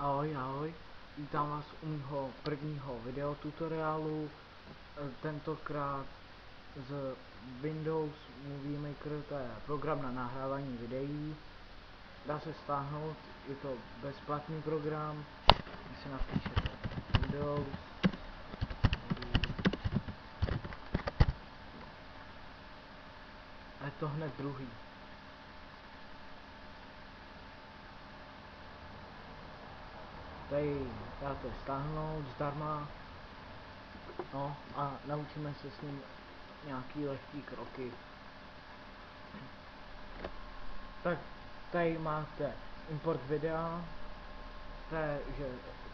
Ahoj, ahoj, vítám vás u mého prvního videotutoriálu, tentokrát z Windows Movie Maker, to je program na nahrávání videí. Dá se stáhnout, je to bezplatný program, když si napíšete Windows, a je to hned druhý. Tady dáte stáhnout zdarma, no a naučíme se s ním nějaký lehký kroky. Tak tady máte import videa, takže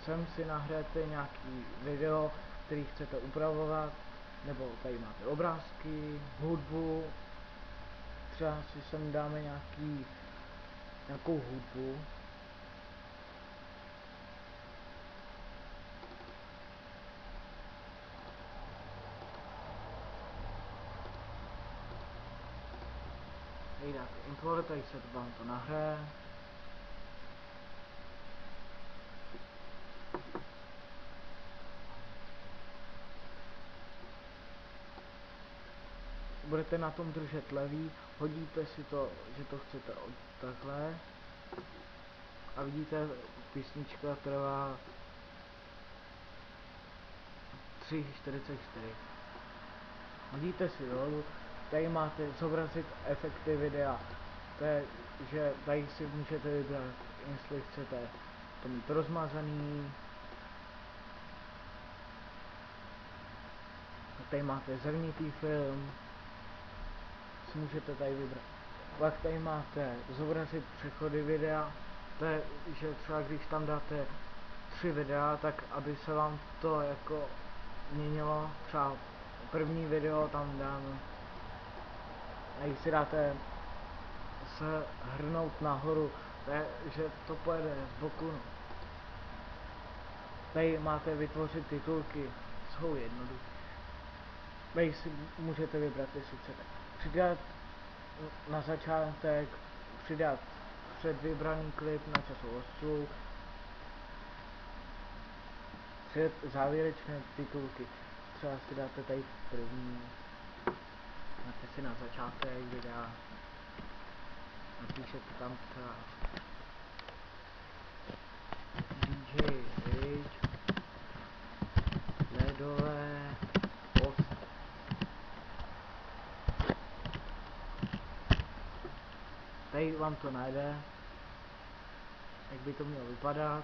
sem si nahrajete nějaký video, který chcete upravovat, nebo tady máte obrázky, hudbu, třeba si sem dáme nějakou hudbu. Tady dáte import, tady se vám to nahraje. Budete na tom držet levý, hodíte si to, že to chcete takhle a vidíte, písnička trvá 3:44. Hodíte si dolů, tady máte zobrazit efekty videa, to je, že tady si můžete vybrat, jestli chcete to mít rozmazaný. Tady máte zrnitý film, si můžete tady vybrat. Pak tady máte zobrazit přechody videa, to je, že třeba když tam dáte 3 videa, tak aby se vám to jako měnilo, třeba první video tam dám, a když si dáte shrnout nahoru, to je, že to pojede z boku. Tady máte vytvořit titulky, jsou jednoduché. Tady si můžete vybrat, jestli chcete přidat na začátek, přidat před vybraný klip na časovou osu, před závěrečné titulky. Třeba si dáte tady první, dáte si na začátek videa, napíšete tam třeba DJ Rich, ledové post. Tady vám to najde, jak by to mělo vypadat.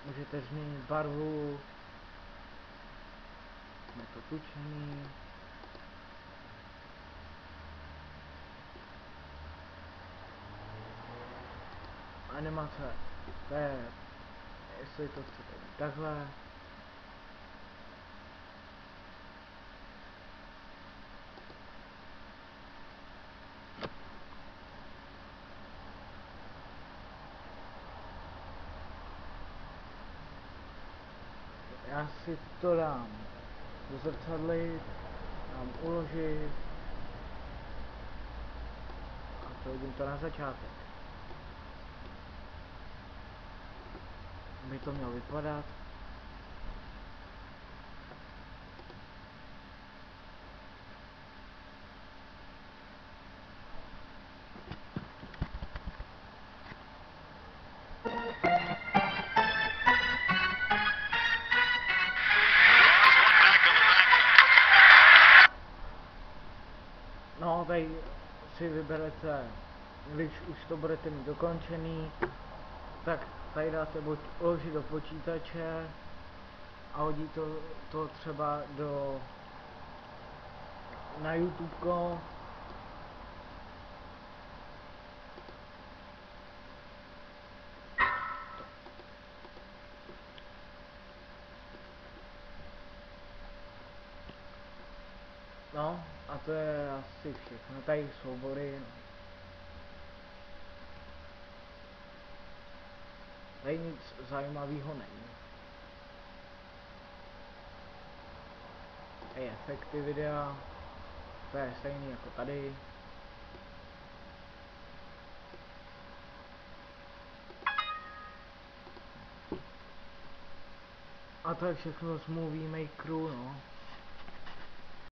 Můžete změnit barvu, je to tučený. Animace, to je, jestli to chcete takhle. Já si to dám zrcadlit, dám uložit a projdím to na začátek. By to mělo vypadat. No, tady si vyberete, když už to budete mít dokončený, tak tady dáte buď uložit do počítače a hodí to třeba na YouTube. No, a to je asi všechno. Tady soubory. No. Tady nic zajímavého není. Tady efekty videa. To je stejný jako tady. A to je všechno z Movie Makeru, no.